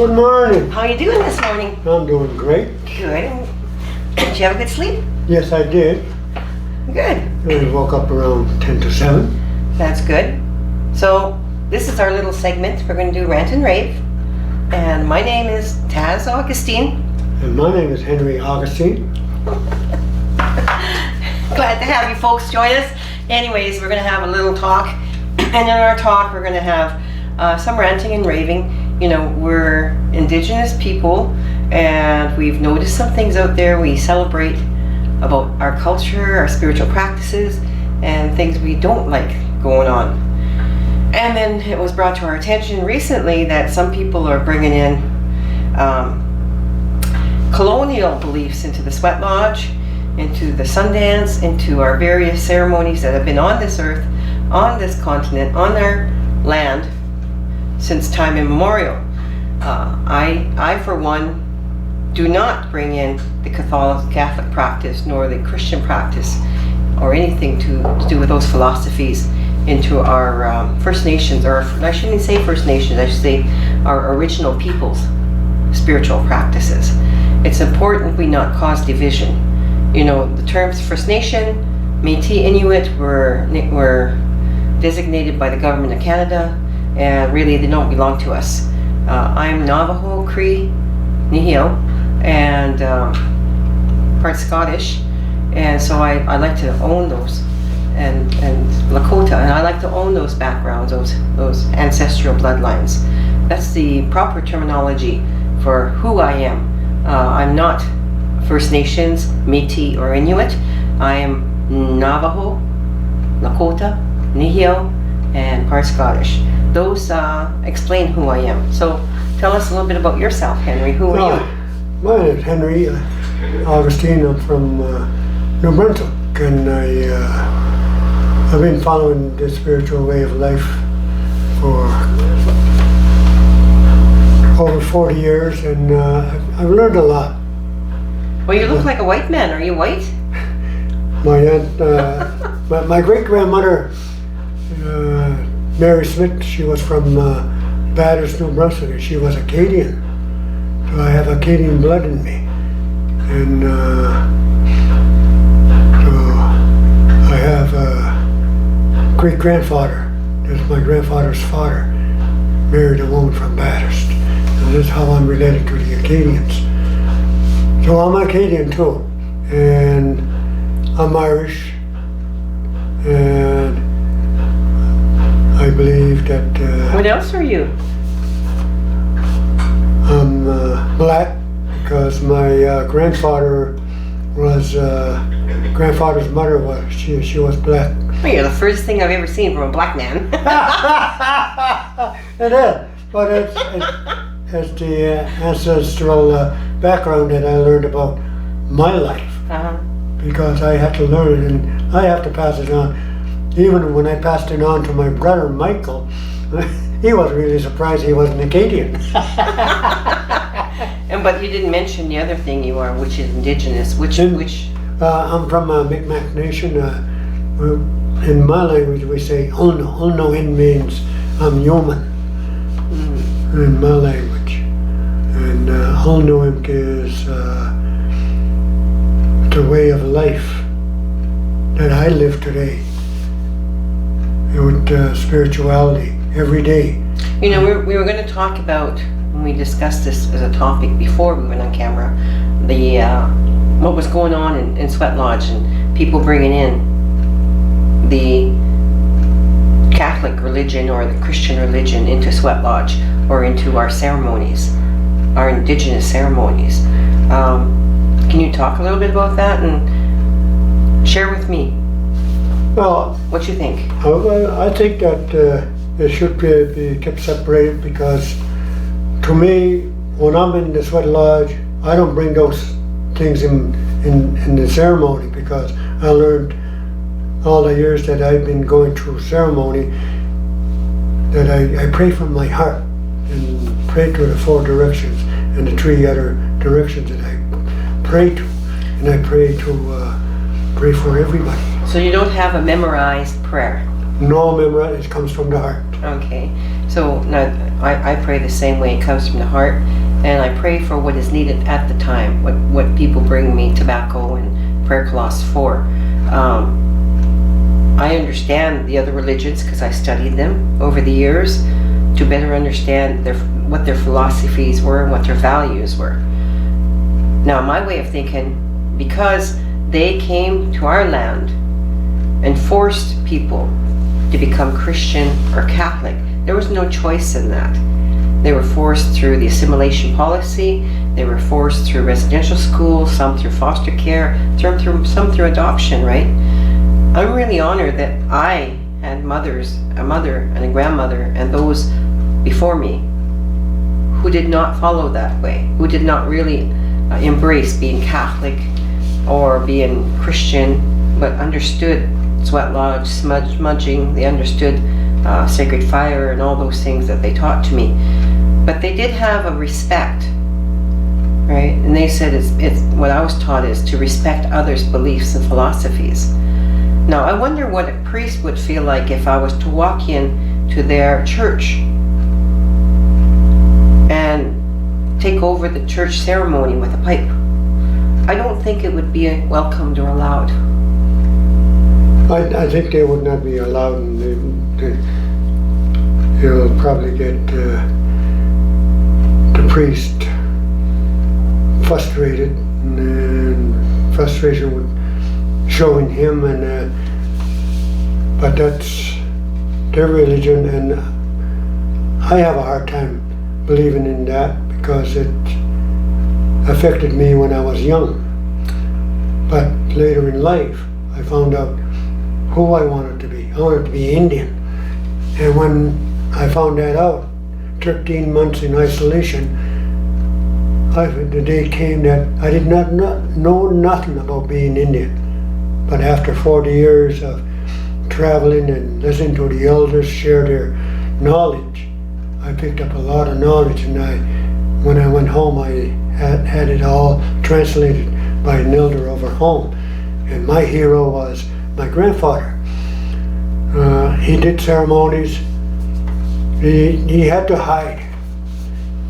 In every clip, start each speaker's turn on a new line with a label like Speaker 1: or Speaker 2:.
Speaker 1: Good morning.
Speaker 2: How are you doing this morning?
Speaker 1: I'm doing great.
Speaker 2: Good. Did you have a good sleep?
Speaker 1: Yes, I did.
Speaker 2: Good.
Speaker 1: I woke up around 10 to 7.
Speaker 2: That's good. So this is our little segment. We're going to do Rant and Rave. And my name is Taz Augustine.
Speaker 1: And my name is Henry Augustine.
Speaker 2: Glad to have you folks join us. Anyways, we're going to have a little talk. And in our talk, we're going to have some ranting and raving. You know, we're Indigenous people, and we've noticed some things out there. We celebrate about our culture, our spiritual practices, and things we don't like going on. And then it was brought to our attention recently that some people are bringing in colonial beliefs into the sweat lodge, into the Sundance, into our various ceremonies that have been on this earth, on this continent, on our land since time immemorial. I for one, do not bring in the Catholic practice nor the Christian practice or anything to do with those philosophies into our First Nations, or I shouldn't say First Nations, I should say our original people's spiritual practices. It's important we not cause division. You know, the terms First Nation, Métis, Inuit were designated by the government of Canada, and really they don't belong to us. I'm Navajo, Cree, Nihil, and part Scottish, and so I like to own those, and Lakota, and I like to own those backgrounds, those ancestral bloodlines. That's the proper terminology for who I am. I'm not First Nations, Métis, or Inuit. I am Navajo, Lakota, Nihil, and part Scottish. Those explain who I am. So tell us a little bit about yourself, Henry. Who are you?
Speaker 1: My name is Henry Augustine. I'm from New Brunswick, and I've been following the spiritual way of life for over 40 years, and I've learned a lot.
Speaker 2: Well, you look like a white man. Are you white?
Speaker 1: My aunt, my great-grandmother, Mary Smith, she was from Bathurst, New Brunswick, and she was Acadian. So I have Acadian blood in me. And so I have a great-grandfather, that's my grandfather's father, married a woman from Bathurst. And that's how I'm related to the Acadians. So I'm Acadian too. And I'm Irish. And I believe that
Speaker 2: What else are you?
Speaker 1: I'm black because my grandfather was grandfather's mother was she was black.
Speaker 2: Well, you're the first thing I've ever seen from a black man.
Speaker 1: It is, but it's the ancestral background that I learned about my life, because I had to learn it and I have to pass it on. Even when I passed it on to my brother Michael, he was really surprised he was an Acadian.
Speaker 2: But you didn't mention the other thing you are, which is Indigenous. Which?
Speaker 1: I'm from Mi'kmaq Nation. In my language, we say "Ulno." Ulno in means I'm human. In my language, and Ulnoimk is the way of life that I live today. With spirituality every day.
Speaker 2: You know, we were going to talk about, when we discussed this as a topic before we went on camera, the what was going on in Sweat Lodge and people bringing in the Catholic religion or the Christian religion into Sweat Lodge or into our ceremonies, our Indigenous ceremonies. Can you talk a little bit about that and share with me?
Speaker 1: Well,
Speaker 2: what you think?
Speaker 1: I think that it should be kept separated, because to me, when I'm in the Sweat Lodge, I don't bring those things in the ceremony, because I learned all the years that I've been going through ceremony that I pray from my heart and pray to the 4 directions and the 3 other directions that I pray to, and I pray for everybody.
Speaker 2: So you don't have a memorized prayer?
Speaker 1: No memorized, it comes from the heart.
Speaker 2: Okay. So now I pray the same way. It comes from the heart, and I pray for what is needed at the time. What people bring me tobacco and prayer cloths for. I understand the other religions because I studied them over the years to better understand what their philosophies were and what their values were. Now, my way of thinking, because they came to our land and forced people to become Christian or Catholic, there was no choice in that. They were forced through the assimilation policy, they were forced through residential schools, some through foster care, some through adoption, right? I'm really honored that I had a mother and a grandmother and those before me who did not follow that way, who did not really embrace being Catholic or being Christian, but understood sweat lodge, smudging, they understood sacred fire and all those things that they taught to me. But they did have a respect, right? And they said it's what I was taught is to respect others' beliefs and philosophies. Now, I wonder what a priest would feel like if I was to walk in to their church and take over the church ceremony with a pipe. I don't think it would be welcomed or allowed.
Speaker 1: I think they would not be allowed, and you'll probably get the priest frustrated, and frustration would show in him, and but that's their religion, and I have a hard time believing in that because it affected me when I was young. But later in life, I found out who I wanted to be. I wanted to be Indian. And when I found that out, 13 months in isolation, the day came that I did not know nothing about being Indian. But after 40 years of traveling and listening to the elders share their knowledge, I picked up a lot of knowledge, and when I went home, I had it all translated by an elder over home. And my hero was my grandfather. He did ceremonies. He had to hide.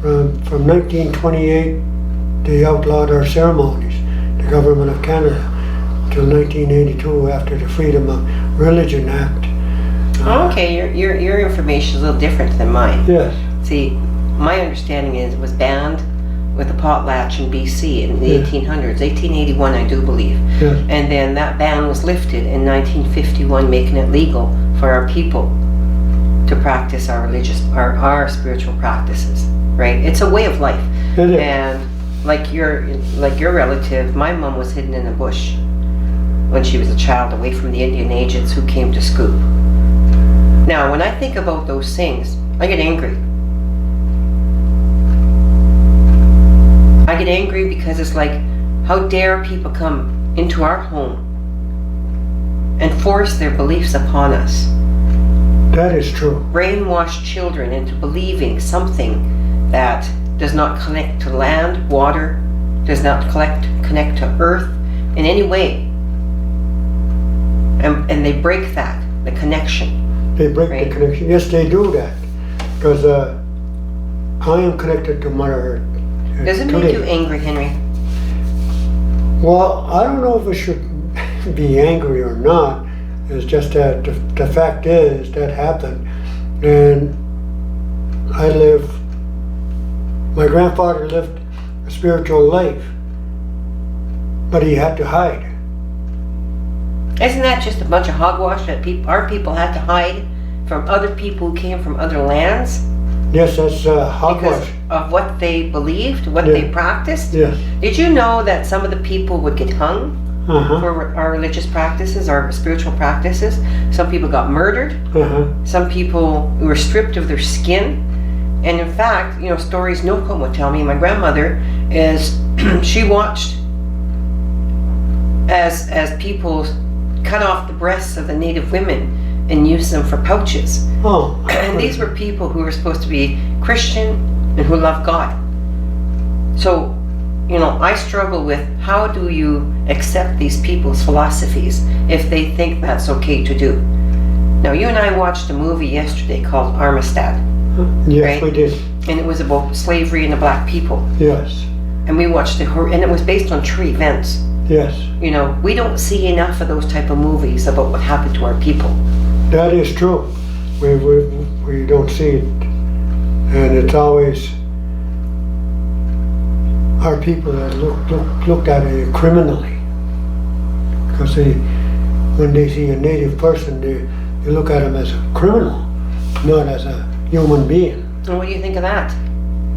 Speaker 1: From 1928, they outlawed our ceremonies, the government of Canada, till 1982 after the Freedom of Religion Act.
Speaker 2: Okay, your information is a little different than mine.
Speaker 1: Yes.
Speaker 2: See, my understanding is it was banned with a potlatch in BC in the 1800s, 1881 I do believe.
Speaker 1: Yes.
Speaker 2: And then that ban was lifted in 1951, making it legal for our people to practice our our spiritual practices, right? It's a way of life.
Speaker 1: It is.
Speaker 2: And like your relative, my mom was hidden in a bush when she was a child, away from the Indian agents who came to scoop. Now, when I think about those things, I get angry. I get angry because it's like, how dare people come into our home and force their beliefs upon us?
Speaker 1: That is true.
Speaker 2: Brainwash children into believing something that does not connect to land, water, does not connect to earth in any way. And they break that, the connection.
Speaker 1: They break
Speaker 2: Right.
Speaker 1: the connection. Yes, they do that. Because I am connected to Mother Earth.
Speaker 2: Does it make you angry, Henry?
Speaker 1: Well, I don't know if I should be angry or not. It's just that the fact is that happened. And my grandfather lived a spiritual life, but he had to hide.
Speaker 2: Isn't that just a bunch of hogwash that our people had to hide from other people who came from other lands?
Speaker 1: Yes, that's hogwash.
Speaker 2: Because of what they believed, what they practiced?
Speaker 1: Yes.
Speaker 2: Did you know that some of the people would get hung
Speaker 1: Uh-huh.
Speaker 2: for our religious practices, our spiritual practices? Some people got murdered.
Speaker 1: Uh-huh.
Speaker 2: Some people were stripped of their skin. And in fact, stories Noko would tell me, my grandmother, is she watched as people cut off the breasts of the native women and used them for pouches.
Speaker 1: Oh.
Speaker 2: And these were people who were supposed to be Christian and who loved God. So, I struggle with how do you accept these people's philosophies if they think that's okay to do. Now, you and I watched a movie yesterday called Armistead.
Speaker 1: Yes,
Speaker 2: right?
Speaker 1: we did.
Speaker 2: And it was about slavery and the black people.
Speaker 1: Yes,
Speaker 2: And we watched and it was based on true events.
Speaker 1: yes.
Speaker 2: You know, we don't see enough of those type of movies about what happened to our people.
Speaker 1: That is true. We don't see it. And it's always our people that looked at it criminally. Because when they see a native person, they look at him as a criminal, not as a human being.
Speaker 2: And what do you think of that?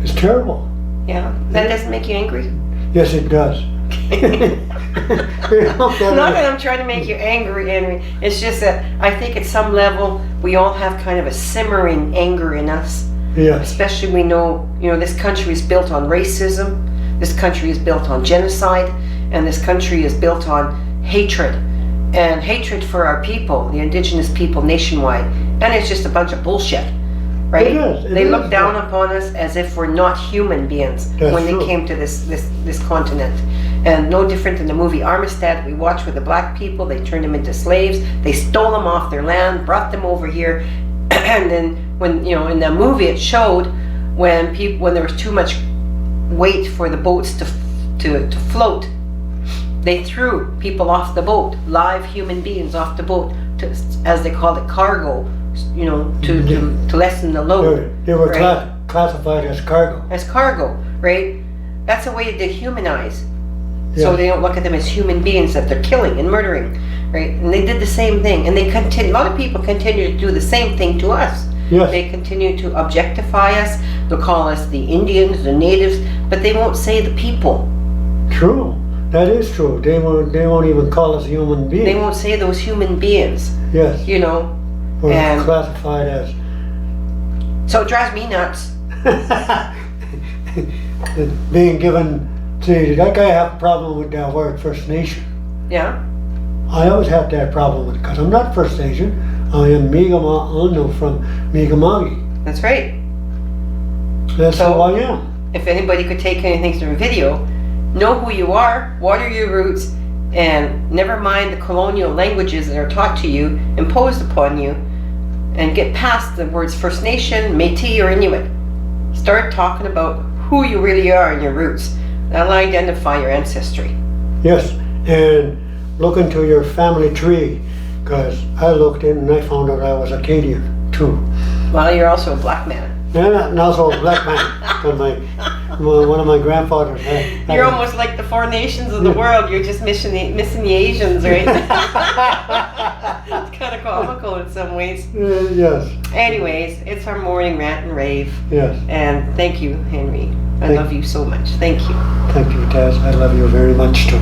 Speaker 1: It's terrible.
Speaker 2: Yeah? That doesn't make you angry?
Speaker 1: Yes, it does.
Speaker 2: Not that I'm trying to make you angry, Henry. It's just that I think at some level we all have kind of a simmering anger in us.
Speaker 1: Yes,
Speaker 2: Especially we know, this country is built on racism, this country is built on genocide, and this country is built on hatred. And hatred for our people, the indigenous people nationwide. And it's just a bunch of bullshit. Right? They look down upon us as if we're not human beings when they came to this continent. And no different than the movie Armistead we watched with the black people. They turned them into slaves. They stole them off their land, brought them over here. And then when, in the movie it showed when there was too much weight for the boats to float, they threw people off the boat, live human beings off the boat, as they called it, cargo. To lessen the load.
Speaker 1: They were
Speaker 2: right?
Speaker 1: classified as cargo.
Speaker 2: As cargo, right? That's a way to dehumanize.
Speaker 1: Yes.
Speaker 2: So they don't look at them as human beings that they're killing and murdering, right? And they did the same thing. And they continue. A lot of people continue to do the same thing to us.
Speaker 1: Yes.
Speaker 2: They continue to objectify us. They'll call us the Indians, the natives, but they won't say the people.
Speaker 1: True. That is true. They won't even call us human beings.
Speaker 2: They won't say those human beings.
Speaker 1: Yes. Or
Speaker 2: And
Speaker 1: classified as.
Speaker 2: So it drives me nuts.
Speaker 1: Being given, see, that guy have a problem with that word First Nation.
Speaker 2: Yeah.
Speaker 1: I always have that problem with it because I'm not First Nation. I am Mi'kmaq Anu from Mi'kma'ki.
Speaker 2: That's right.
Speaker 1: That's
Speaker 2: So-
Speaker 1: who I am.
Speaker 2: If anybody could take anything from a video, know who you are, what are your roots, and never mind the colonial languages that are taught to you, imposed upon you, and get past the words First Nation, Métis, or Inuit. Start talking about who you really are and your roots. That'll identify your ancestry.
Speaker 1: Yes, and look into your family tree because I looked in and I found out I was Acadian too.
Speaker 2: Well, you're also a black man.
Speaker 1: And also a black man. 'Cause one of my grandfathers had.
Speaker 2: You're almost like the four nations of the world. You're just missing the Asians, right? It's kind of comical in some ways.
Speaker 1: Yes.
Speaker 2: Anyways, it's our morning rant and rave.
Speaker 1: Yes.
Speaker 2: And thank you, Henry. I love you so much. Thank you.
Speaker 1: Thank you, Taz. I love you very much too.